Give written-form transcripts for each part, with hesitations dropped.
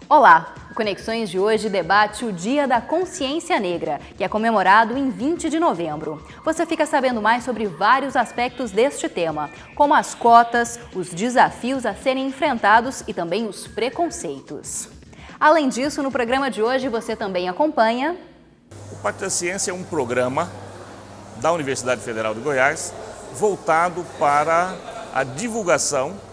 Olá! O Conexões de hoje debate o Dia da Consciência Negra, que é comemorado em 20 de novembro. Você fica sabendo mais sobre vários aspectos deste tema, como as cotas, os desafios a serem enfrentados e também os preconceitos. Além disso, no programa de hoje você também acompanha... O Pátio da Ciência é um programa da Universidade Federal de Goiás voltado para a divulgação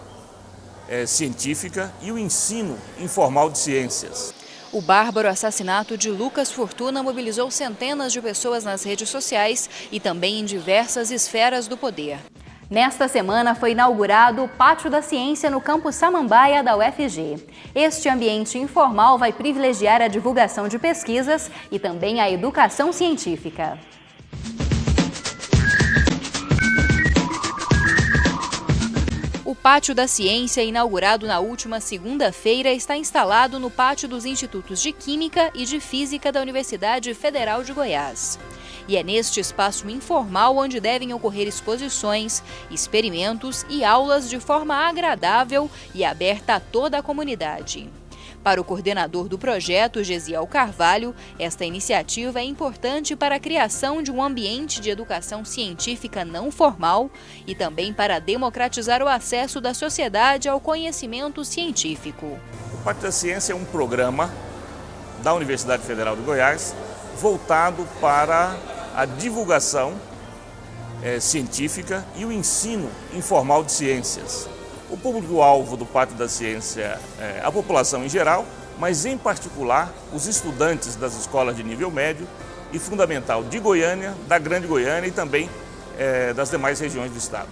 científica e o ensino informal de ciências. O bárbaro assassinato de Lucas Fortuna mobilizou centenas de pessoas nas redes sociais e também em diversas esferas do poder. Nesta semana foi inaugurado o Pátio da Ciência no campus Samambaia da UFG. Este ambiente informal vai privilegiar a divulgação de pesquisas e também a educação científica. O Pátio da Ciência, inaugurado na última segunda-feira, está instalado no pátio dos Institutos de Química e de Física da Universidade Federal de Goiás. E é neste espaço informal onde devem ocorrer exposições, experimentos e aulas de forma agradável e aberta a toda a comunidade. Para o coordenador do projeto, Gesiel Carvalho, esta iniciativa é importante para a criação de um ambiente de educação científica não formal e também para democratizar o acesso da sociedade ao conhecimento científico. O Pátio da Ciência é um programa da Universidade Federal de Goiás voltado para a divulgação científica e o ensino informal de ciências. O público-alvo do Pátio da Ciência é a população em geral, mas em particular os estudantes das escolas de nível médio e fundamental de Goiânia, da Grande Goiânia e também das demais regiões do estado.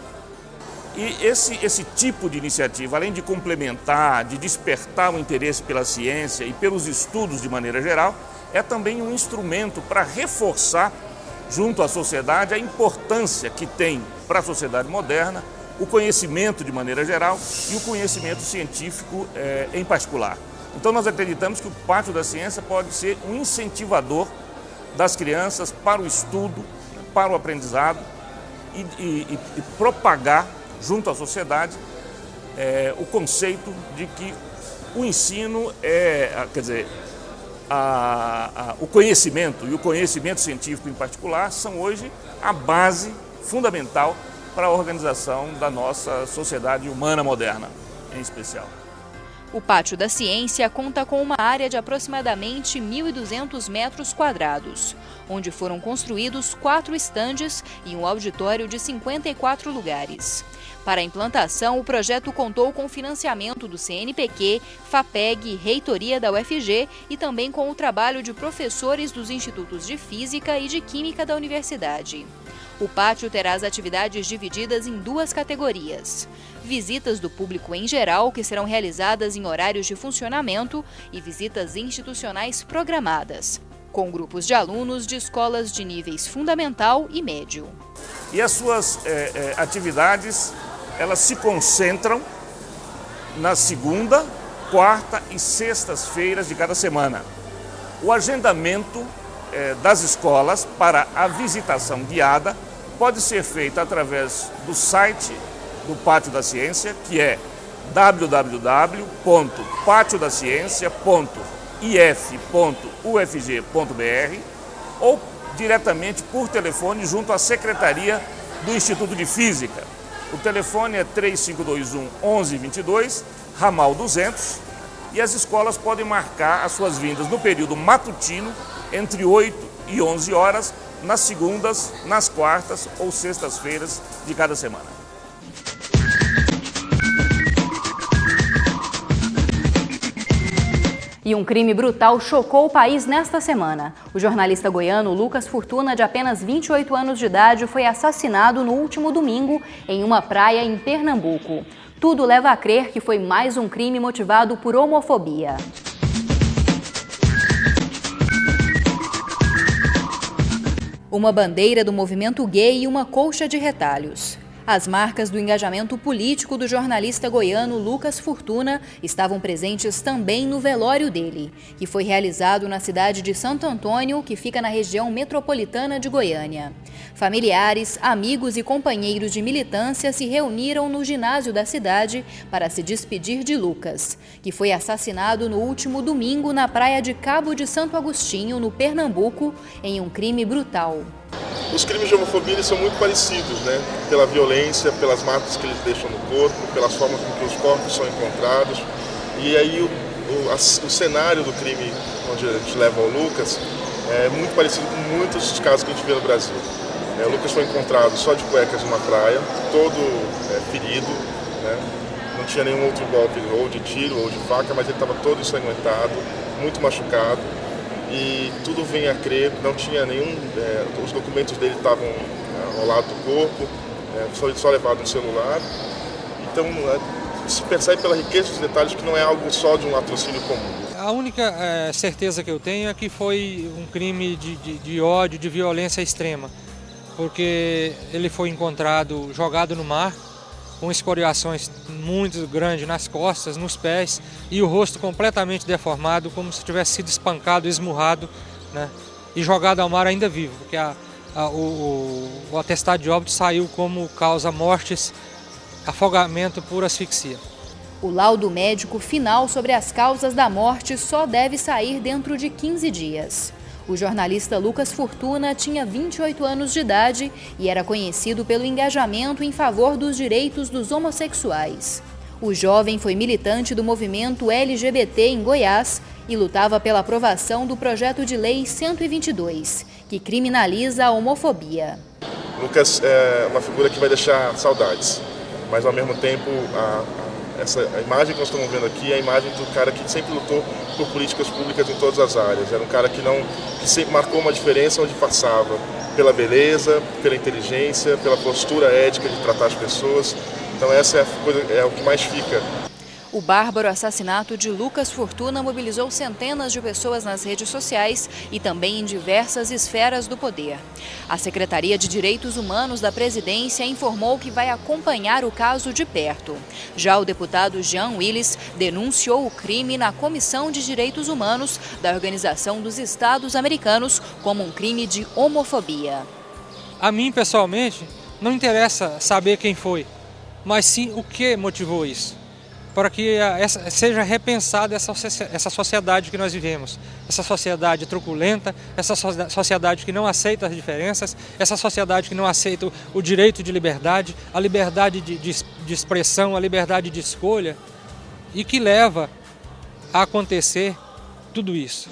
E esse tipo de iniciativa, além de complementar, de despertar o interesse pela ciência e pelos estudos de maneira geral, é também um instrumento para reforçar junto à sociedade a importância que tem para a sociedade moderna o conhecimento de maneira geral e o conhecimento científico em particular. Então nós acreditamos que o Pátio da Ciência pode ser um incentivador das crianças para o estudo, para o aprendizado e propagar junto à sociedade o conceito de que o ensino o conhecimento e o conhecimento científico em particular são hoje a base fundamental para a organização da nossa sociedade humana moderna, em especial. O Pátio da Ciência conta com uma área de aproximadamente 1.200 metros quadrados, onde foram construídos 4 estandes e um auditório de 54 lugares. Para a implantação, o projeto contou com financiamento do CNPq, FAPEG, Reitoria da UFG e também com o trabalho de professores dos Institutos de Física e de Química da Universidade. O pátio terá as atividades divididas em 2 categorias: visitas do público em geral, que serão realizadas em horários de funcionamento, e visitas institucionais programadas, com grupos de alunos de escolas de níveis fundamental e médio. E as suas atividades, elas se concentram na segunda, quarta e sextas-feiras de cada semana. O agendamento das escolas para a visitação guiada pode ser feito através do site do Pátio da Ciência, que é www.patiodaciencia.if.ufg.br ou diretamente por telefone junto à Secretaria do Instituto de Física. O telefone é 3521-1122, ramal 200, e as escolas podem marcar as suas vindas no período matutino entre 8 e 11 horas, nas segundas, nas quartas ou sextas-feiras de cada semana. E um crime brutal chocou o país nesta semana. O jornalista goiano Lucas Fortuna, de apenas 28 anos de idade, foi assassinado no último domingo em uma praia em Pernambuco. Tudo leva a crer que foi mais um crime motivado por homofobia. Uma bandeira do movimento gay e uma colcha de retalhos. As marcas do engajamento político do jornalista goiano Lucas Fortuna estavam presentes também no velório dele, que foi realizado na cidade de Santo Antônio, que fica na região metropolitana de Goiânia. Familiares, amigos e companheiros de militância se reuniram no ginásio da cidade para se despedir de Lucas, que foi assassinado no último domingo na praia de Cabo de Santo Agostinho, no Pernambuco, em um crime brutal. Os crimes de homofobia são muito parecidos, né? Pela violência, pelas marcas que eles deixam no corpo, pelas formas com que os corpos são encontrados. E aí o cenário do crime onde a gente leva o Lucas é muito parecido com muitos dos casos que a gente vê no Brasil. O Lucas foi encontrado só de cuecas numa praia, todo ferido, né? Não tinha nenhum outro golpe, ou de tiro ou de faca, mas ele estava todo ensanguentado, muito machucado. E tudo vem a crer, não tinha nenhum, os documentos dele estavam ao lado do corpo, só levado no celular. Então se percebe pela riqueza dos detalhes que não é algo só de um latrocínio comum. A única certeza que eu tenho é que foi um crime de ódio, de violência extrema, porque ele foi encontrado jogado no mar, com escoriações muito grandes nas costas, nos pés e o rosto completamente deformado, como se tivesse sido espancado, esmurrado, né? E jogado ao mar ainda vivo, porque o atestado de óbito saiu como causa mortes, afogamento por asfixia. O laudo médico final sobre as causas da morte só deve sair dentro de 15 dias. O jornalista Lucas Fortuna tinha 28 anos de idade e era conhecido pelo engajamento em favor dos direitos dos homossexuais. O jovem foi militante do movimento LGBT em Goiás e lutava pela aprovação do projeto de lei 122, que criminaliza a homofobia. Lucas é uma figura que vai deixar saudades, mas ao mesmo tempo a imagem que nós estamos vendo aqui é a imagem do cara que sempre lutou por políticas públicas em todas as áreas. Era um cara que sempre marcou uma diferença onde passava, pela beleza, pela inteligência, pela postura ética de tratar as pessoas. Então essa é o que mais fica. O bárbaro assassinato de Lucas Fortuna mobilizou centenas de pessoas nas redes sociais e também em diversas esferas do poder. A Secretaria de Direitos Humanos da Presidência informou que vai acompanhar o caso de perto. Já o deputado Jean Willis denunciou o crime na Comissão de Direitos Humanos da Organização dos Estados Americanos como um crime de homofobia. A mim, pessoalmente, não interessa saber quem foi, mas sim o que motivou isso, para que seja repensada essa sociedade que nós vivemos, essa sociedade truculenta, essa sociedade que não aceita as diferenças, essa sociedade que não aceita o direito de liberdade, a liberdade de expressão, a liberdade de escolha, e que leva a acontecer tudo isso.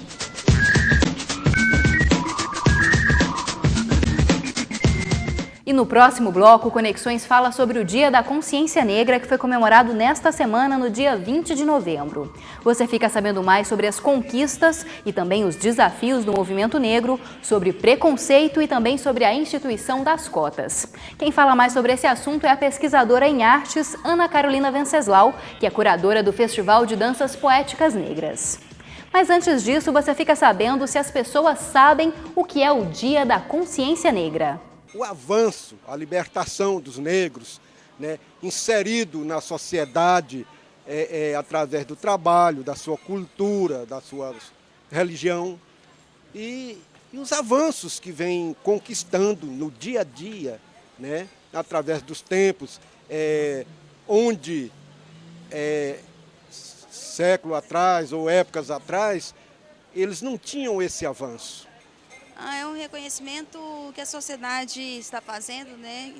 E no próximo bloco, Conexões fala sobre o Dia da Consciência Negra, que foi comemorado nesta semana, no dia 20 de novembro. Você fica sabendo mais sobre as conquistas e também os desafios do movimento negro, sobre preconceito e também sobre a instituição das cotas. Quem fala mais sobre esse assunto é a pesquisadora em artes, Ana Carolina Venceslau, que é curadora do Festival de Danças Poéticas Negras. Mas antes disso, você fica sabendo se as pessoas sabem o que é o Dia da Consciência Negra. O avanço, a libertação dos negros, né, inserido na sociedade através do trabalho, da sua cultura, da sua religião e os avanços que vem conquistando no dia a dia, né, através dos tempos, onde século atrás ou épocas atrás, eles não tinham esse avanço. É um reconhecimento que a sociedade está fazendo, né?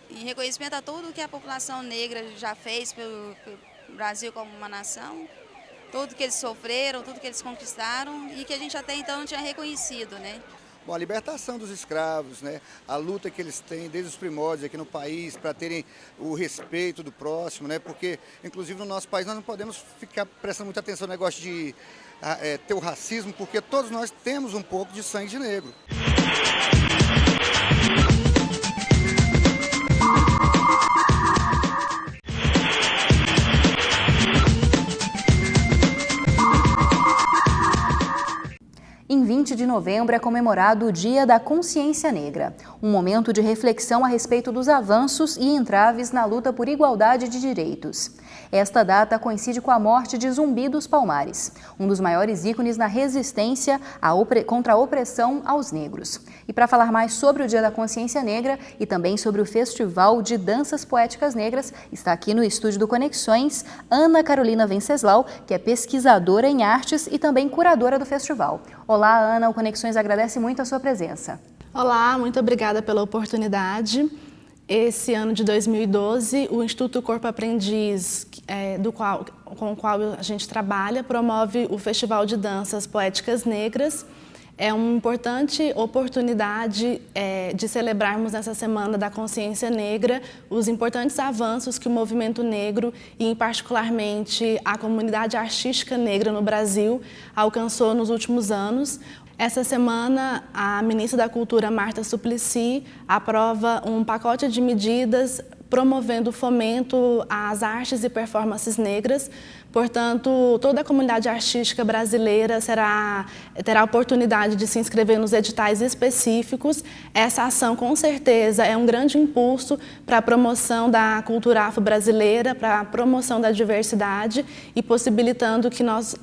Em reconhecimento a tudo que a população negra já fez pelo Brasil como uma nação, tudo que eles sofreram, tudo que eles conquistaram e que a gente até então não tinha reconhecido, né? Bom, a libertação dos escravos, né? A luta que eles têm desde os primórdios aqui no país para terem o respeito do próximo, né? Porque, inclusive, no nosso país nós não podemos ficar prestando muita atenção no negócio de ter o racismo, porque todos nós temos um pouco de sangue de negro. Em 20 de novembro é comemorado o Dia da Consciência Negra, um momento de reflexão a respeito dos avanços e entraves na luta por igualdade de direitos. Esta data coincide com a morte de Zumbi dos Palmares, um dos maiores ícones na resistência contra a opressão aos negros. E para falar mais sobre o Dia da Consciência Negra e também sobre o Festival de Danças Poéticas Negras, está aqui no estúdio do Conexões Ana Carolina Venceslau, que é pesquisadora em artes e também curadora do festival. Olá, Ana, o Conexões agradece muito a sua presença. Olá, muito obrigada pela oportunidade. Esse ano de 2012, o Instituto Corpo Aprendiz, com o qual a gente trabalha, promove o Festival de Danças Poéticas Negras. É uma importante oportunidade de celebrarmos nessa Semana da Consciência Negra os importantes avanços que o movimento negro e, particularmente, a comunidade artística negra no Brasil alcançou nos últimos anos. Essa semana, a ministra da Cultura, Marta Suplicy, aprova um pacote de medidas promovendo o fomento às artes e performances negras. Portanto, toda a comunidade artística brasileira terá a oportunidade de se inscrever nos editais específicos. Essa ação, com certeza, é um grande impulso para a promoção da cultura afro-brasileira, para a promoção da diversidade e possibilitando que nós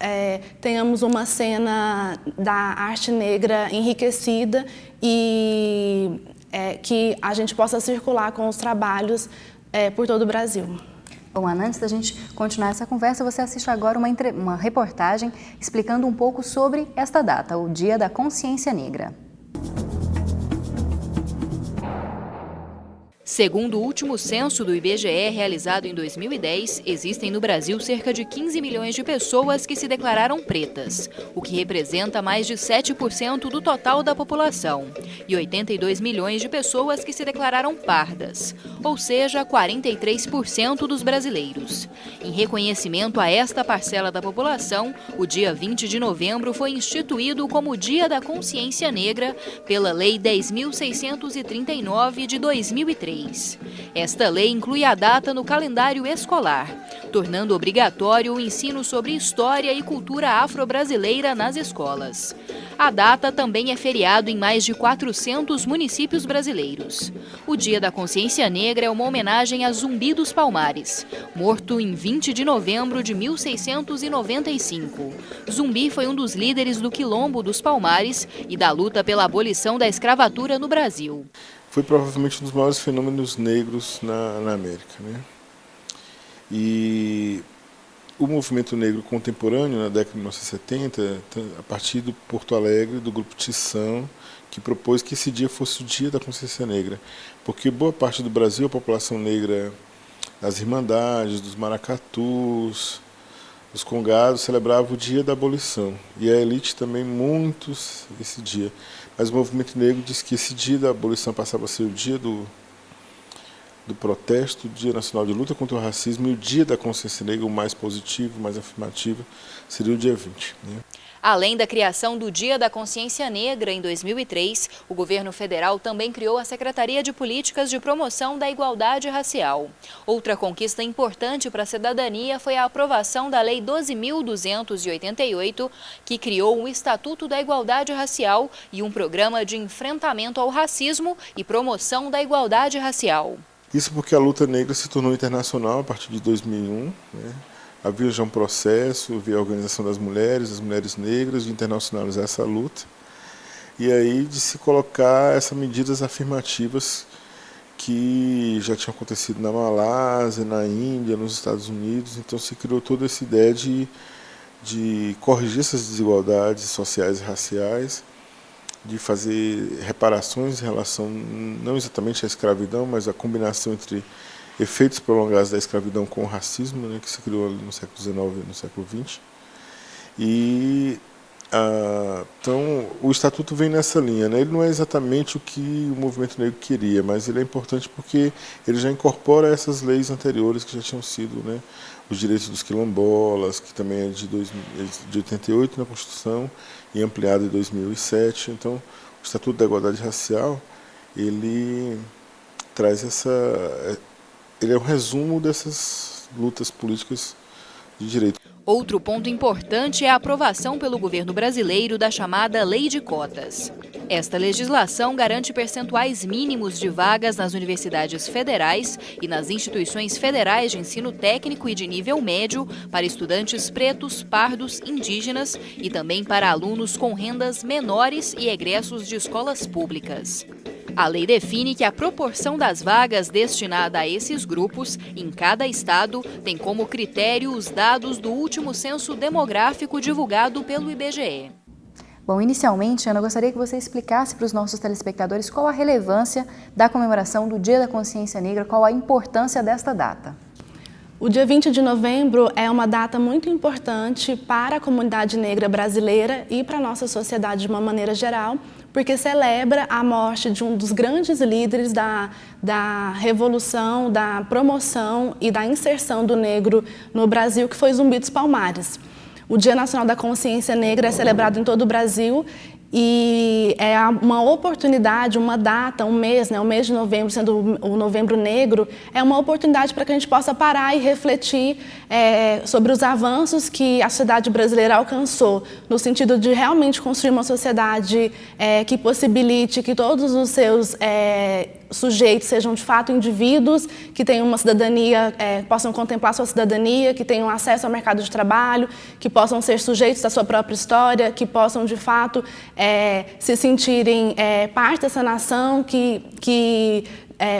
tenhamos uma cena da arte negra enriquecida e que a gente possa circular com os trabalhos por todo o Brasil. Bom, Ana, antes da gente continuar essa conversa, você assiste agora uma reportagem explicando um pouco sobre esta data, o Dia da Consciência Negra. Segundo o último censo do IBGE, realizado em 2010, existem no Brasil cerca de 15 milhões de pessoas que se declararam pretas, o que representa mais de 7% do total da população, e 82 milhões de pessoas que se declararam pardas, ou seja, 43% dos brasileiros. Em reconhecimento a esta parcela da população, o dia 20 de novembro foi instituído como Dia da Consciência Negra pela Lei 10.639 de 2003. Esta lei inclui a data no calendário escolar, tornando obrigatório o ensino sobre história e cultura afro-brasileira nas escolas. A data também é feriado em mais de 400 municípios brasileiros. O Dia da Consciência Negra é uma homenagem a Zumbi dos Palmares, morto em 20 de novembro de 1695. Zumbi foi um dos líderes do Quilombo dos Palmares e da luta pela abolição da escravatura no Brasil. Foi provavelmente um dos maiores fenômenos negros na América, né? E o movimento negro contemporâneo, na década de 1970, a partir do Porto Alegre, do grupo Tição, que propôs que esse dia fosse o Dia da Consciência Negra, porque boa parte do Brasil, a população negra das Irmandades, dos Maracatus, dos Congados, celebrava o Dia da Abolição, e a elite também muitos esse dia. Mas o movimento negro disse que esse dia da abolição passava a ser o dia do protesto, o Dia Nacional de Luta contra o Racismo, e o Dia da Consciência Negra, o mais positivo, o mais afirmativo, seria o dia 20. Né? Além da criação do Dia da Consciência Negra em 2003, o governo federal também criou a Secretaria de Políticas de Promoção da Igualdade Racial. Outra conquista importante para a cidadania foi a aprovação da Lei 12.288, que criou o Estatuto da Igualdade Racial e um programa de enfrentamento ao racismo e promoção da igualdade racial. Isso porque a luta negra se tornou internacional a partir de 2001, né? Havia já um processo, havia a organização das mulheres negras, de internacionalizar essa luta, e aí de se colocar essas medidas afirmativas que já tinham acontecido na Malásia, na Índia, nos Estados Unidos. Então se criou toda essa ideia de corrigir essas desigualdades sociais e raciais, de fazer reparações em relação, não exatamente à escravidão, mas à combinação entre efeitos prolongados da escravidão com o racismo, né, que se criou ali no século XIX e no século XX. Então, o Estatuto vem nessa linha, né? Ele não é exatamente o que o movimento negro queria, mas ele é importante porque ele já incorpora essas leis anteriores que já tinham sido, né, os direitos dos quilombolas, que também é de 88 na Constituição e ampliado em 2007. Então, o Estatuto da Igualdade Racial, ele traz ele é um resumo dessas lutas políticas de direito. Outro ponto importante é a aprovação pelo governo brasileiro da chamada Lei de Cotas. Esta legislação garante percentuais mínimos de vagas nas universidades federais e nas instituições federais de ensino técnico e de nível médio para estudantes pretos, pardos, indígenas e também para alunos com rendas menores e egressos de escolas públicas. A lei define que a proporção das vagas destinada a esses grupos em cada estado tem como critério os dados do último censo demográfico divulgado pelo IBGE. Bom, inicialmente, Ana, eu gostaria que você explicasse para os nossos telespectadores qual a relevância da comemoração do Dia da Consciência Negra, qual a importância desta data. O dia 20 de novembro é uma data muito importante para a comunidade negra brasileira e para a nossa sociedade de uma maneira geral, porque celebra a morte de um dos grandes líderes da revolução, da promoção e da inserção do negro no Brasil, que foi Zumbi dos Palmares. O Dia Nacional da Consciência Negra é celebrado em todo o Brasil e é uma oportunidade, uma data, um mês, o mês de novembro, sendo o Novembro Negro, é uma oportunidade para que a gente possa parar e refletir sobre os avanços que a sociedade brasileira alcançou, no sentido de realmente construir uma sociedade que possibilite que todos os seus sujeitos sejam de fato indivíduos, que tenham uma cidadania, possam contemplar sua cidadania, que tenham acesso ao mercado de trabalho, que possam ser sujeitos da sua própria história, que possam de fato se sentirem parte dessa nação, que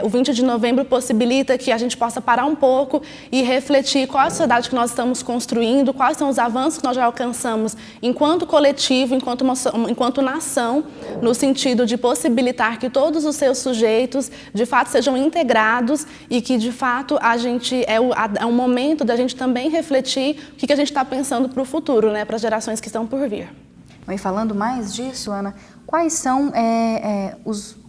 o 20 de novembro possibilita que a gente possa parar um pouco e refletir qual é a sociedade que nós estamos construindo, quais são os avanços que nós já alcançamos enquanto coletivo, enquanto nação, no sentido de possibilitar que todos os seus sujeitos de fato sejam integrados e que de fato a gente é um momento da gente também refletir o que a gente está pensando para o futuro, para as gerações que estão por vir. E falando mais disso, Ana, quais são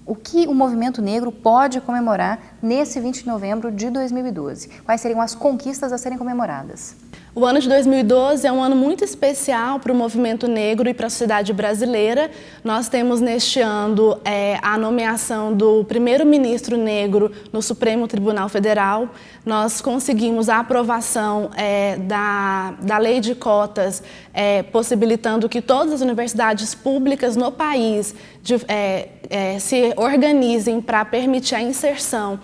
o que o movimento negro pode comemorar nesse 20 de novembro de 2012? Quais seriam as conquistas a serem comemoradas? O ano de 2012 é um ano muito especial para o movimento negro e para a sociedade brasileira. Nós temos neste ano a nomeação do primeiro-ministro negro no Supremo Tribunal Federal. Nós conseguimos a aprovação da lei de cotas, possibilitando que todas as universidades públicas no país se organizem para permitir a inserção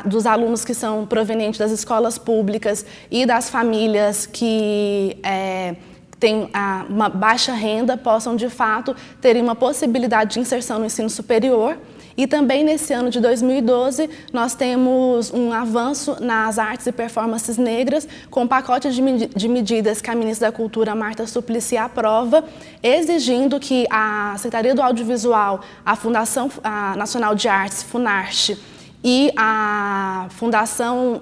dos alunos que são provenientes das escolas públicas e das famílias que têm uma baixa renda, possam de fato ter uma possibilidade de inserção no ensino superior. E também nesse ano de 2012, nós temos um avanço nas artes e performances negras, com um pacote de medidas que a ministra da Cultura, Marta Suplicy, aprova, exigindo que a Secretaria do Audiovisual, a Fundação Nacional de Artes, Funarte, e a Fundação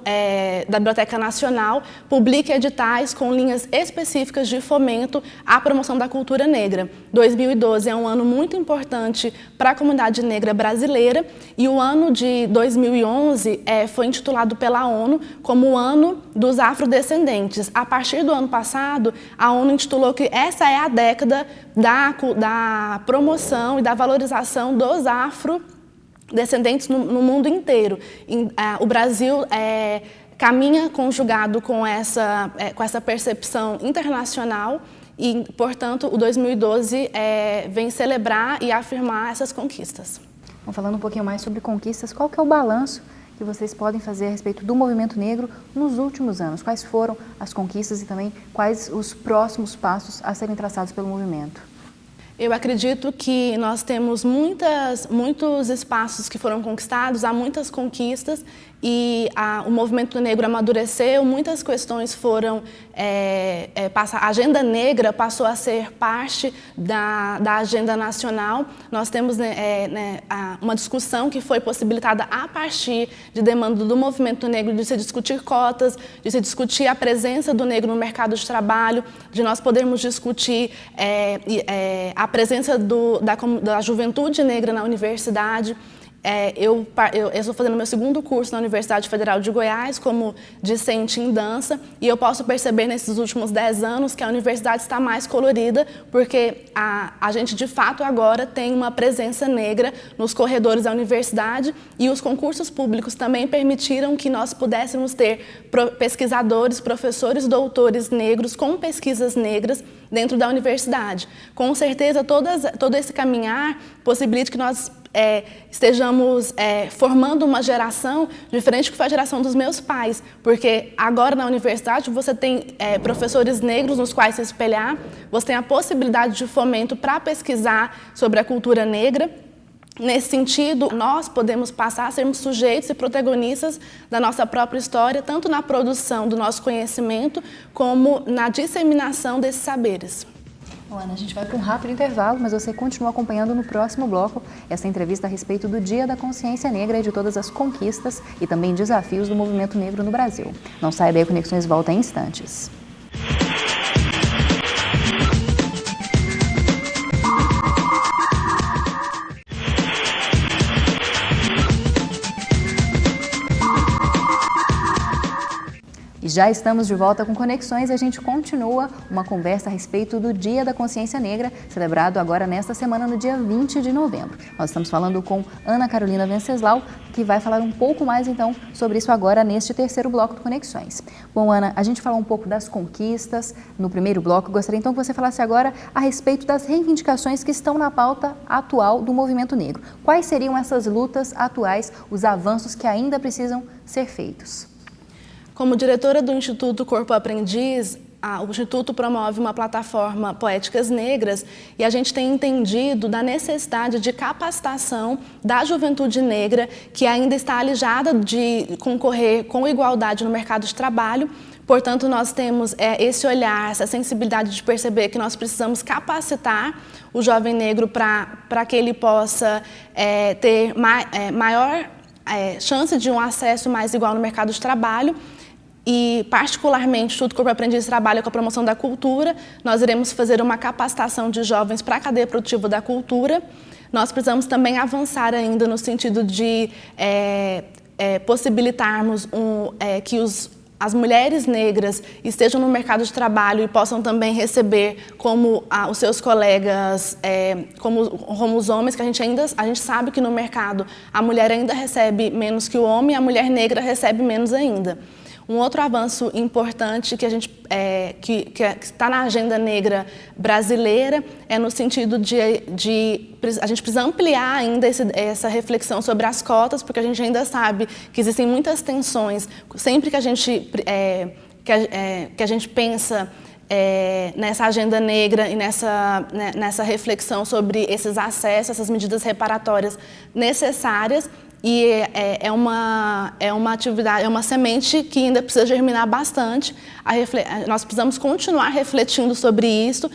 da Biblioteca Nacional publique editais com linhas específicas de fomento à promoção da cultura negra. 2012 é um ano muito importante para a comunidade negra brasileira e o ano de 2011 foi intitulado pela ONU como o Ano dos Afrodescendentes. A partir do ano passado, a ONU intitulou que essa é a década da promoção e da valorização dos afrodescendentes no mundo inteiro. O Brasil caminha conjugado com essa percepção internacional e, portanto, o 2012 vem celebrar e afirmar essas conquistas. Falando um pouquinho mais sobre conquistas, qual que é o balanço que vocês podem fazer a respeito do movimento negro nos últimos anos? Quais foram as conquistas e também quais os próximos passos a serem traçados pelo movimento? Eu acredito que nós temos muitos espaços que foram conquistados, há muitas conquistas e o movimento negro amadureceu, muitas questões foram, a agenda negra passou a ser parte da agenda nacional. Nós temos uma discussão que foi possibilitada a partir de demanda do movimento negro de se discutir cotas, de se discutir a presença do negro no mercado de trabalho, de nós podermos discutir a presença da juventude negra na universidade. eu estou fazendo meu segundo curso na Universidade Federal de Goiás como discente em dança e eu posso perceber nesses últimos 10 anos que a universidade está mais colorida porque a gente de fato agora tem uma presença negra nos corredores da universidade e os concursos públicos também permitiram que nós pudéssemos ter pesquisadores, professores, doutores negros com pesquisas negras dentro da universidade. Com certeza todo esse caminhar possibilita que nós estejamos formando uma geração diferente do que foi a geração dos meus pais, porque agora na universidade você tem professores negros nos quais se espelhar, você tem a possibilidade de fomento para pesquisar sobre a cultura negra. Nesse sentido, nós podemos passar a sermos sujeitos e protagonistas da nossa própria história, tanto na produção do nosso conhecimento, como na disseminação desses saberes. Ana, a gente vai para um rápido intervalo, mas você continua acompanhando no próximo bloco essa entrevista a respeito do Dia da Consciência Negra e de todas as conquistas e também desafios do movimento negro no Brasil. Não saia daí, Conexões volta em instantes. E já estamos de volta com Conexões e a gente continua uma conversa a respeito do Dia da Consciência Negra, celebrado agora nesta semana, no dia 20 de novembro. Nós estamos falando com Ana Carolina Venceslau, que vai falar um pouco mais então sobre isso agora neste terceiro bloco do Conexões. Bom, Ana, a gente falou um pouco das conquistas no primeiro bloco. Gostaria então que você falasse agora a respeito das reivindicações que estão na pauta atual do movimento negro. Quais seriam essas lutas atuais, os avanços que ainda precisam ser feitos? Como diretora do Instituto Corpo Aprendiz, o Instituto promove uma plataforma Poéticas Negras e a gente tem entendido da necessidade de capacitação da juventude negra que ainda está alijada de concorrer com igualdade no mercado de trabalho. Portanto, nós temos esse olhar, essa sensibilidade de perceber que nós precisamos capacitar o jovem negro para que ele possa ter maior chance de um acesso mais igual no mercado de trabalho. E, particularmente, o Instituto Corpo Aprendiz trabalha com a promoção da cultura. Nós iremos fazer uma capacitação de jovens para a cadeia produtiva da cultura. Nós precisamos também avançar ainda no sentido de possibilitarmos que as mulheres negras estejam no mercado de trabalho e possam também receber como os seus colegas, como os homens, que a gente sabe que no mercado a mulher ainda recebe menos que o homem e a mulher negra recebe menos ainda. Um outro avanço importante que que está na agenda negra brasileira é no sentido de a gente precisa ampliar ainda essa reflexão sobre as cotas, porque a gente ainda sabe que existem muitas tensões sempre que a gente pensa nessa agenda negra e nessa reflexão sobre esses acessos, essas medidas reparatórias necessárias. E é uma atividade, é uma semente que ainda precisa germinar bastante. Nós precisamos continuar refletindo sobre isso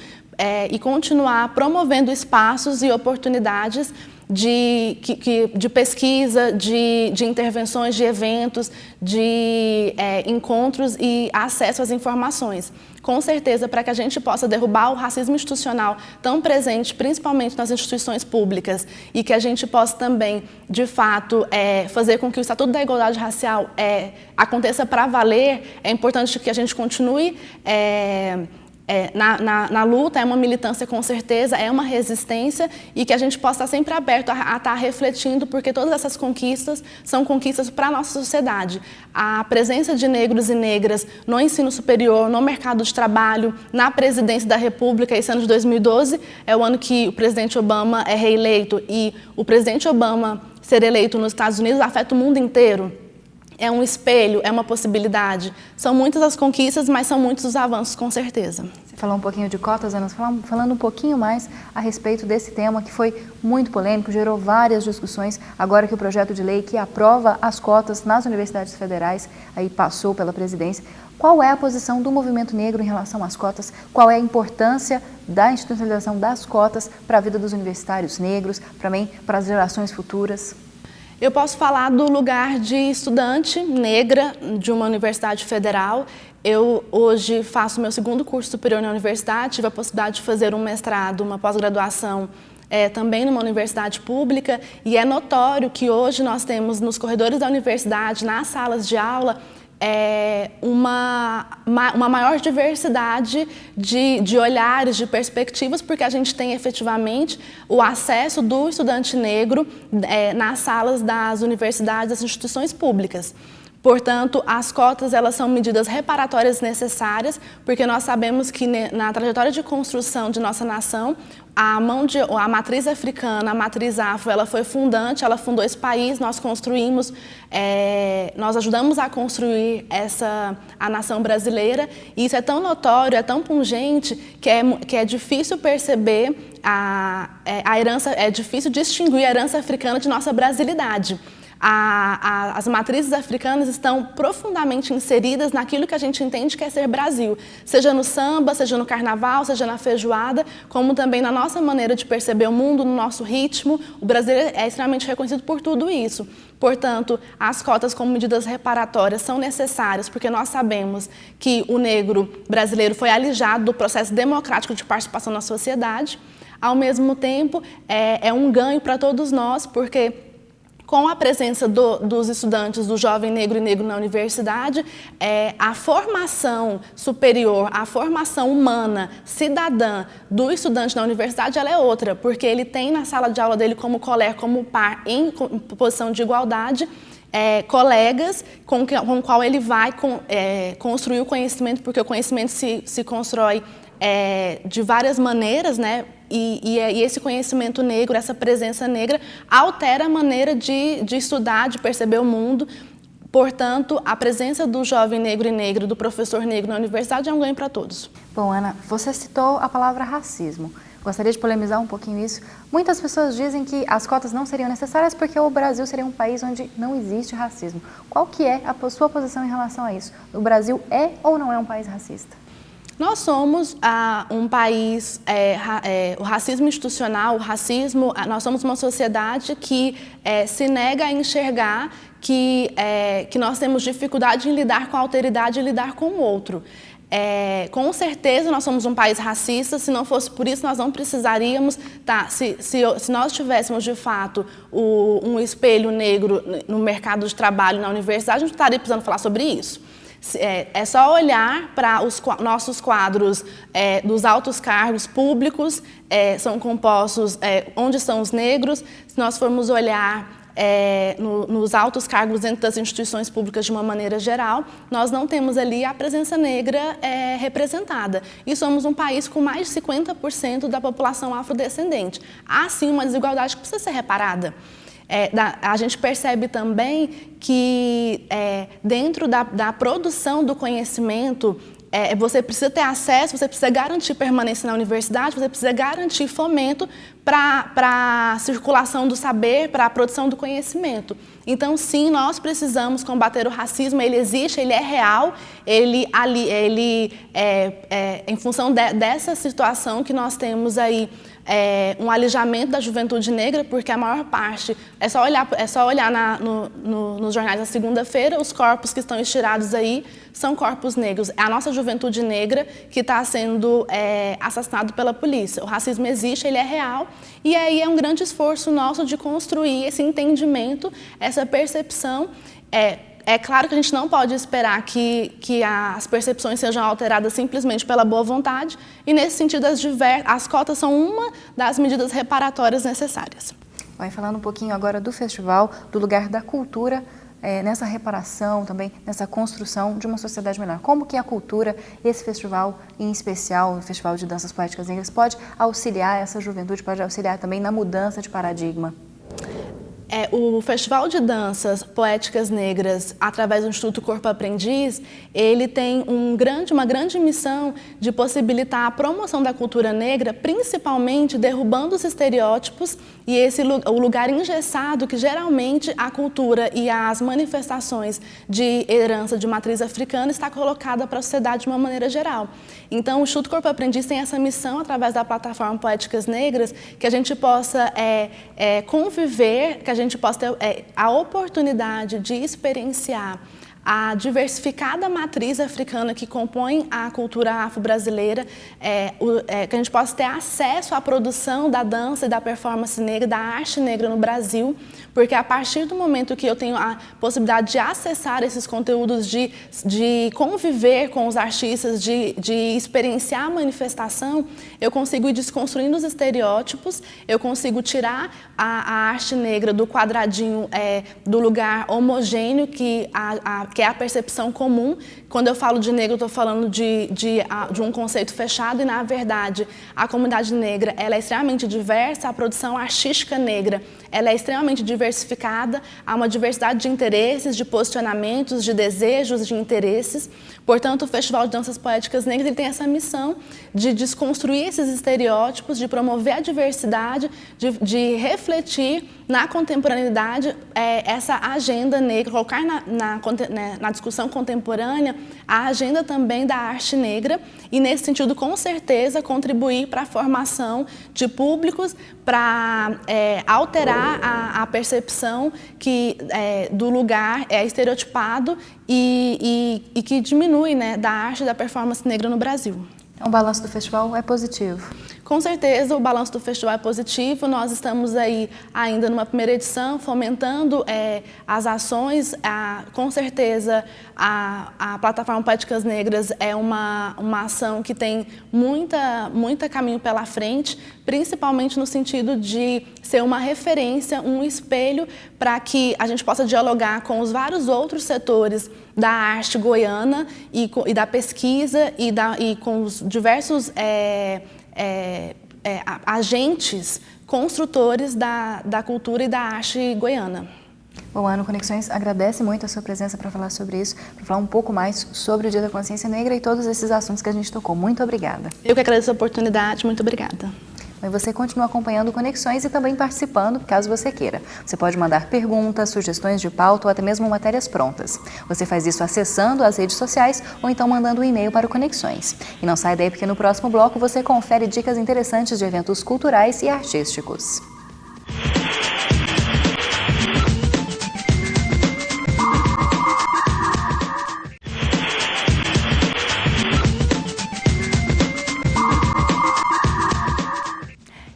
e continuar promovendo espaços e oportunidades de pesquisa, de intervenções, de eventos, de encontros e acesso às informações. Com certeza, para que a gente possa derrubar o racismo institucional tão presente, principalmente nas instituições públicas, e que a gente possa também, de fato, fazer com que o Estatuto da Igualdade Racial aconteça para valer, é importante que a gente continue na luta, é uma militância com certeza, é uma resistência e que a gente possa estar sempre aberto a estar refletindo, porque todas essas conquistas são conquistas para a nossa sociedade. A presença de negros e negras no ensino superior, no mercado de trabalho, na presidência da República, esse ano de 2012 é o ano que o presidente Obama é reeleito e o presidente Obama ser eleito nos Estados Unidos afeta o mundo inteiro. É um espelho, é uma possibilidade. São muitas as conquistas, mas são muitos os avanços, com certeza. Você falou um pouquinho de cotas, Ana, falando um pouquinho mais a respeito desse tema que foi muito polêmico, gerou várias discussões. Agora que o projeto de lei que aprova as cotas nas universidades federais aí passou pela presidência, qual é a posição do movimento negro em relação às cotas? Qual é a importância da institucionalização das cotas para a vida dos universitários negros, também para as gerações futuras? Eu posso falar do lugar de estudante negra de uma universidade federal. Eu hoje faço meu segundo curso superior na universidade, tive a possibilidade de fazer um mestrado, uma pós-graduação também numa universidade pública, e é notório que hoje nós temos nos corredores da universidade, nas salas de aula, uma maior diversidade de olhares, de perspectivas, porque a gente tem efetivamente o acesso do estudante negro nas salas das universidades, das instituições públicas. Portanto, as cotas elas são medidas reparatórias necessárias, porque nós sabemos que na trajetória de construção de nossa nação, a matriz africana, a matriz afro, ela foi fundante, ela fundou esse país, nós construímos, nós ajudamos a construir a nação brasileira, e isso é tão notório, é tão pungente, que é difícil perceber a herança, é difícil distinguir a herança africana de nossa brasilidade. As matrizes africanas estão profundamente inseridas naquilo que a gente entende que é ser Brasil, seja no samba, seja no carnaval, seja na feijoada, como também na nossa maneira de perceber o mundo, no nosso ritmo. O Brasil é extremamente reconhecido por tudo isso. Portanto, as cotas como medidas reparatórias são necessárias, porque nós sabemos que o negro brasileiro foi alijado do processo democrático de participação na sociedade. Ao mesmo tempo, é um ganho para todos nós, porque com a presença dos estudantes, do jovem negro e negro na universidade, a formação superior, a formação humana, cidadã do estudante na universidade, ela é outra, porque ele tem na sala de aula dele como colega, como par, em posição de igualdade, colegas com o qual ele vai construir o conhecimento, porque o conhecimento se constrói de várias maneiras, né? E esse conhecimento negro, essa presença negra, altera a maneira de estudar, de perceber o mundo. Portanto, a presença do jovem negro e negra, do professor negro na universidade é um ganho para todos. Bom, Ana, você citou a palavra racismo. Gostaria de polemizar um pouquinho isso. Muitas pessoas dizem que as cotas não seriam necessárias porque o Brasil seria um país onde não existe racismo. Qual que é a sua posição em relação a isso? O Brasil é ou não é um país racista? Nós somos um país, o racismo institucional, o racismo, nós somos uma sociedade que se nega a enxergar que nós temos dificuldade em lidar com a alteridade e lidar com o outro. Com certeza nós somos um país racista, se não fosse por isso nós não precisaríamos, se nós tivéssemos de fato um espelho negro no mercado de trabalho na universidade, a gente não estaria precisando falar sobre isso. É só olhar para os nossos quadros dos altos cargos públicos, são compostos onde estão os negros. Se nós formos olhar nos altos cargos dentro das instituições públicas de uma maneira geral, nós não temos ali a presença negra representada. E somos um país com mais de 50% da população afrodescendente. Há sim uma desigualdade que precisa ser reparada. A gente percebe também que dentro da produção do conhecimento, você precisa ter acesso, você precisa garantir permanência na universidade, você precisa garantir fomento para a circulação do saber, para a produção do conhecimento. Então, sim, nós precisamos combater o racismo, ele existe, ele é real, em função dessa situação que nós temos aí, um alijamento da juventude negra, porque a maior parte, é só olhar nos jornais da segunda-feira, os corpos que estão estirados aí são corpos negros. É a nossa juventude negra que está sendo assassinada pela polícia. O racismo existe, ele é real, e aí é um grande esforço nosso de construir esse entendimento, essa percepção. É claro que a gente não pode esperar que as percepções sejam alteradas simplesmente pela boa vontade, e nesse sentido as cotas são uma das medidas reparatórias necessárias. Vai falando um pouquinho agora do festival, do lugar da cultura, nessa reparação também, nessa construção de uma sociedade melhor. Como que a cultura, esse festival em especial, o Festival de Danças Poéticas Negras, pode auxiliar essa juventude, pode auxiliar também na mudança de paradigma? O Festival de Danças Poéticas Negras, através do Instituto Corpo Aprendiz, ele tem uma grande missão de possibilitar a promoção da cultura negra, principalmente derrubando os estereótipos e o lugar engessado que geralmente a cultura e as manifestações de herança de matriz africana está colocada para a sociedade de uma maneira geral. Então, o Instituto Corpo Aprendiz tem essa missão, através da plataforma Poéticas Negras, que a gente possa conviver, que a gente possa ter a oportunidade de experienciar a diversificada matriz africana que compõe a cultura afro-brasileira, que a gente possa ter acesso à produção da dança e da performance negra, da arte negra no Brasil, porque a partir do momento que eu tenho a possibilidade de acessar esses conteúdos, de conviver com os artistas, de experienciar a manifestação, eu consigo ir desconstruindo os estereótipos, eu consigo tirar a arte negra do quadradinho, do lugar homogêneo que é a percepção comum. Quando eu falo de negro, eu estou falando de um conceito fechado e, na verdade, a comunidade negra ela é extremamente diversa, a produção artística negra ela é extremamente diversificada, há uma diversidade de interesses, de posicionamentos, de desejos, de interesses. Portanto, o Festival de Danças Poéticas Negras ele tem essa missão de desconstruir esses estereótipos, de promover a diversidade, de refletir na contemporaneidade essa agenda negra, colocar na discussão contemporânea a agenda também da arte negra e, nesse sentido, com certeza, contribuir para a formação de públicos, para alterar a percepção que do lugar é estereotipado e que diminui, né, da arte e da performance negra no Brasil. O balanço do festival é positivo? Com certeza, o balanço do festival é positivo. Nós estamos aí ainda numa primeira edição, fomentando as ações. Com certeza, a Plataforma Poéticas Negras é uma ação que tem muita caminho pela frente, principalmente no sentido de ser uma referência, um espelho para que a gente possa dialogar com os vários outros setores da arte goiana e da pesquisa e com os diversos agentes construtores da cultura e da arte goiana. Bom, a Conexões agradece muito a sua presença para falar sobre isso, para falar um pouco mais sobre o Dia da Consciência Negra e todos esses assuntos que a gente tocou. Muito obrigada. Eu que agradeço a oportunidade, muito obrigada. Mas você continua acompanhando Conexões e também participando, caso você queira. Você pode mandar perguntas, sugestões de pauta ou até mesmo matérias prontas. Você faz isso acessando as redes sociais ou então mandando um e-mail para o Conexões. E não sai daí porque no próximo bloco você confere dicas interessantes de eventos culturais e artísticos.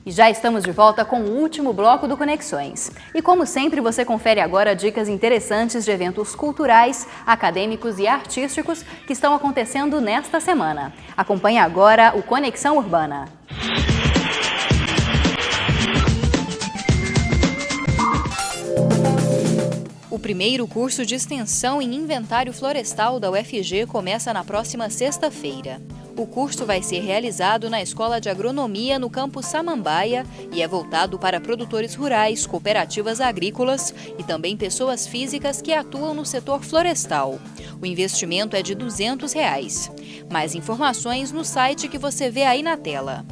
Já estamos de volta com o último bloco do Conexões. E como sempre, você confere agora dicas interessantes de eventos culturais, acadêmicos e artísticos que estão acontecendo nesta semana. Acompanhe agora o Conexão Urbana. O primeiro curso de extensão em inventário florestal da UFG começa na próxima sexta-feira. O curso vai ser realizado na Escola de Agronomia no campus Samambaia e é voltado para produtores rurais, cooperativas agrícolas e também pessoas físicas que atuam no setor florestal. O investimento é de R$ 200. Mais informações no site que você vê aí na tela.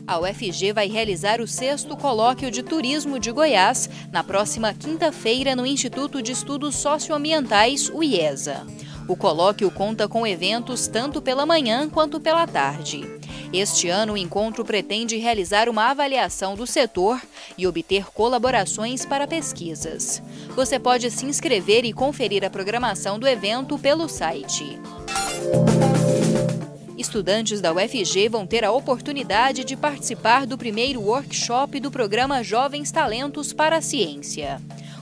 A UFG vai realizar o 6º Colóquio de Turismo de Goiás na próxima quinta-feira no Instituto de Estudos Socioambientais, o IESA. O colóquio conta com eventos tanto pela manhã quanto pela tarde. Este ano, o encontro pretende realizar uma avaliação do setor e obter colaborações para pesquisas. Você pode se inscrever e conferir a programação do evento pelo site. Estudantes da UFG vão ter a oportunidade de participar do primeiro workshop do programa Jovens Talentos para a Ciência.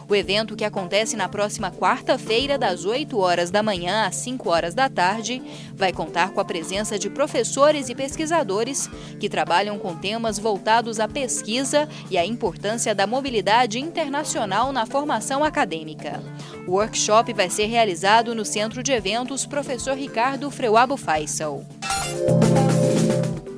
O evento, que acontece na próxima quarta-feira, das 8 horas da manhã às 5 horas da tarde, vai contar com a presença de professores e pesquisadores que trabalham com temas voltados à pesquisa e à importância da mobilidade internacional na formação acadêmica. O workshop vai ser realizado no Centro de Eventos Professor Ricardo Freuabo Faisal.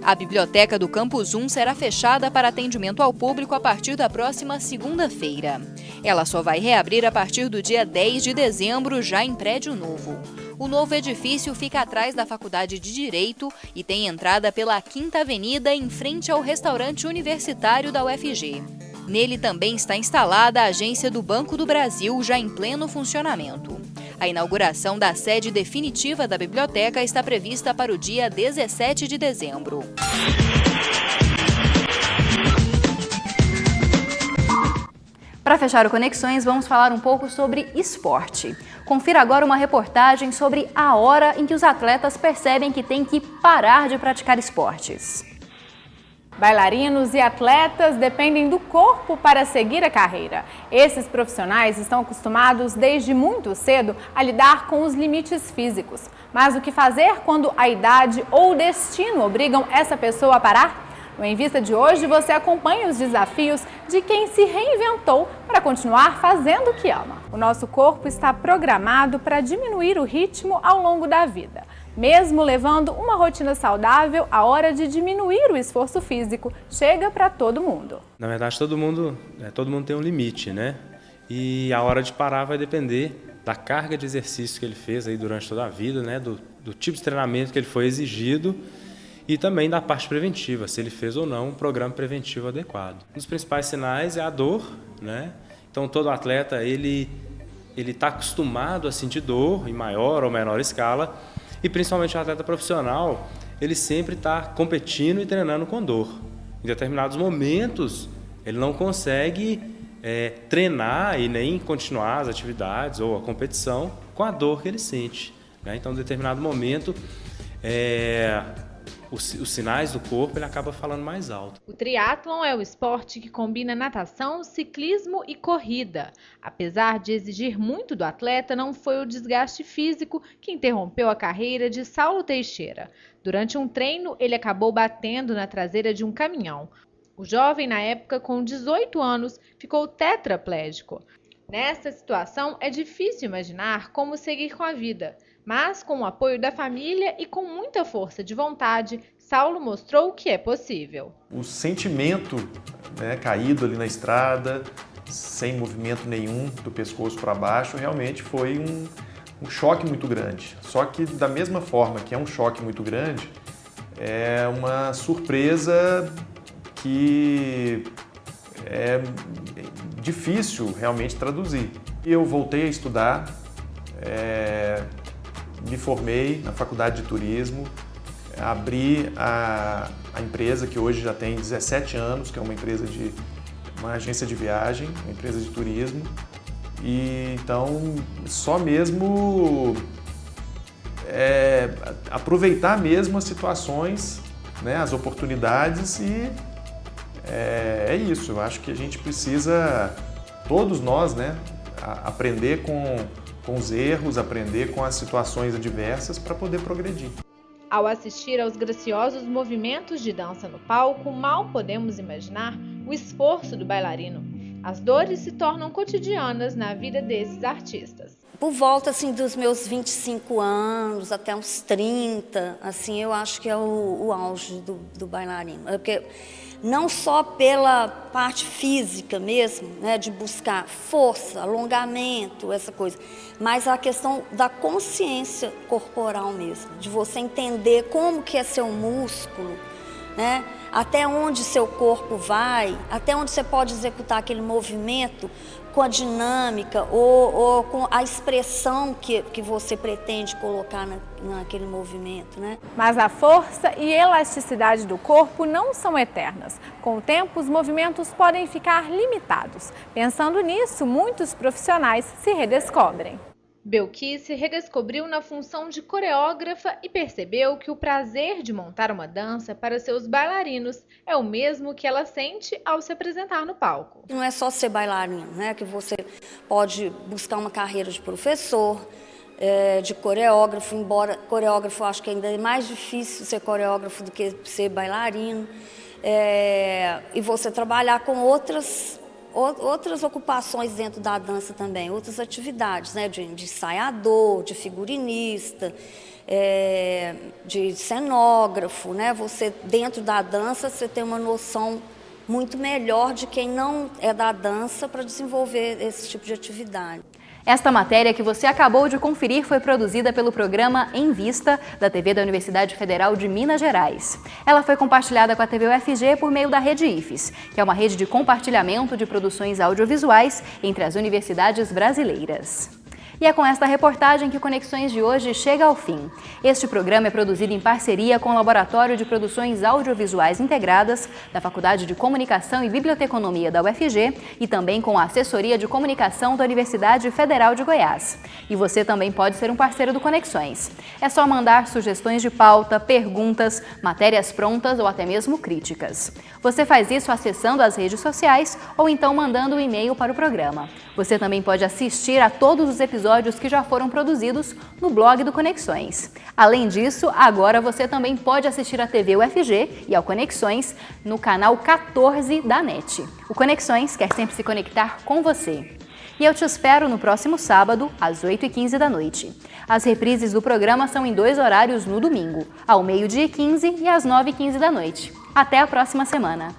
A biblioteca do Campus 1 será fechada para atendimento ao público a partir da próxima segunda-feira. Ela só vai reabrir a partir do dia 10 de dezembro, já em prédio novo. O novo edifício fica atrás da Faculdade de Direito e tem entrada pela 5ª Avenida, em frente ao restaurante universitário da UFG. Nele também está instalada a agência do Banco do Brasil, já em pleno funcionamento. A inauguração da sede definitiva da biblioteca está prevista para o dia 17 de dezembro. Para fechar o Conexões, vamos falar um pouco sobre esporte. Confira agora uma reportagem sobre a hora em que os atletas percebem que têm que parar de praticar esportes. Bailarinos e atletas dependem do corpo para seguir a carreira. Esses profissionais estão acostumados desde muito cedo a lidar com os limites físicos. Mas o que fazer quando a idade ou o destino obrigam essa pessoa a parar? No Em Vista de hoje, você acompanha os desafios de quem se reinventou para continuar fazendo o que ama. O nosso corpo está programado para diminuir o ritmo ao longo da vida. Mesmo levando uma rotina saudável, a hora de diminuir o esforço físico chega para todo mundo. Na verdade, todo mundo tem um limite, né? E a hora de parar vai depender da carga de exercício que ele fez aí durante toda a vida, né? Do tipo de treinamento que ele foi exigido e também da parte preventiva, se ele fez ou não um programa preventivo adequado. Um dos principais sinais é a dor, né? Então, todo atleta ele está acostumado a sentir dor em maior ou menor escala. E principalmente o atleta profissional, ele sempre está competindo e treinando com dor. Em determinados momentos, ele não consegue treinar e nem continuar as atividades ou a competição com a dor que ele sente, né? Então, em determinado momento, os sinais do corpo ele acaba falando mais alto. O triatlon é o esporte que combina natação, ciclismo e corrida. Apesar de exigir muito do atleta, não foi o desgaste físico que interrompeu a carreira de Saulo Teixeira. Durante um treino, ele acabou batendo na traseira de um caminhão. O jovem, na época, com 18 anos, ficou tetraplégico. Nessa situação, é difícil imaginar como seguir com a vida. Mas, com o apoio da família e com muita força de vontade, Saulo mostrou que é possível. O sentimento, né, caído ali na estrada, sem movimento nenhum do pescoço para baixo, realmente foi um choque muito grande. Só que, da mesma forma que é um choque muito grande, é uma surpresa que é difícil realmente traduzir. Eu voltei a estudar, me formei na faculdade de turismo, abri a empresa que hoje já tem 17 anos, que é uma agência de viagem, uma empresa de turismo. E então só mesmo aproveitar mesmo as situações, né, as oportunidades e é isso. Eu acho que a gente precisa, todos nós, né, aprender com os erros, aprender com as situações adversas para poder progredir. Ao assistir aos graciosos movimentos de dança no palco, mal podemos imaginar o esforço do bailarino. As dores se tornam cotidianas na vida desses artistas. Por volta assim, dos meus 25 anos até uns 30, assim, eu acho que é o auge do bailarino. Porque não só pela parte física mesmo, né, de buscar força, alongamento, essa coisa, mas a questão da consciência corporal mesmo, de você entender como que é seu músculo, né, até onde seu corpo vai, até onde você pode executar aquele movimento com a dinâmica ou com a expressão que você pretende colocar naquele movimento, né? Mas a força e elasticidade do corpo não são eternas. Com o tempo, os movimentos podem ficar limitados. Pensando nisso, muitos profissionais se redescobrem. Belkis se redescobriu na função de coreógrafa e percebeu que o prazer de montar uma dança para seus bailarinos é o mesmo que ela sente ao se apresentar no palco. Não é só ser bailarino, né? Que você pode buscar uma carreira de professor, de coreógrafo, embora coreógrafo eu acho que ainda é mais difícil ser coreógrafo do que ser bailarino, e você trabalhar com outras ocupações dentro da dança também, outras atividades, né, de ensaiador, de figurinista, de cenógrafo, né? Você, dentro da dança, você tem uma noção muito melhor de quem não é da dança para desenvolver esse tipo de atividade. Esta matéria que você acabou de conferir foi produzida pelo programa Em Vista, da TV da Universidade Federal de Minas Gerais. Ela foi compartilhada com a TV UFG por meio da Rede IFES, que é uma rede de compartilhamento de produções audiovisuais entre as universidades brasileiras. E é com esta reportagem que o Conexões de hoje chega ao fim. Este programa é produzido em parceria com o Laboratório de Produções Audiovisuais Integradas da Faculdade de Comunicação e Biblioteconomia da UFG e também com a Assessoria de Comunicação da Universidade Federal de Goiás. E você também pode ser um parceiro do Conexões. É só mandar sugestões de pauta, perguntas, matérias prontas ou até mesmo críticas. Você faz isso acessando as redes sociais ou então mandando um e-mail para o programa. Você também pode assistir a todos os episódios que já foram produzidos no blog do Conexões. Além disso, agora você também pode assistir à TV UFG e ao Conexões no canal 14 da NET. O Conexões quer sempre se conectar com você. E eu te espero no próximo sábado, às 8h15 da noite. As reprises do programa são em 2 horários no domingo, ao 12h15 e às 9h15 da noite. Até a próxima semana!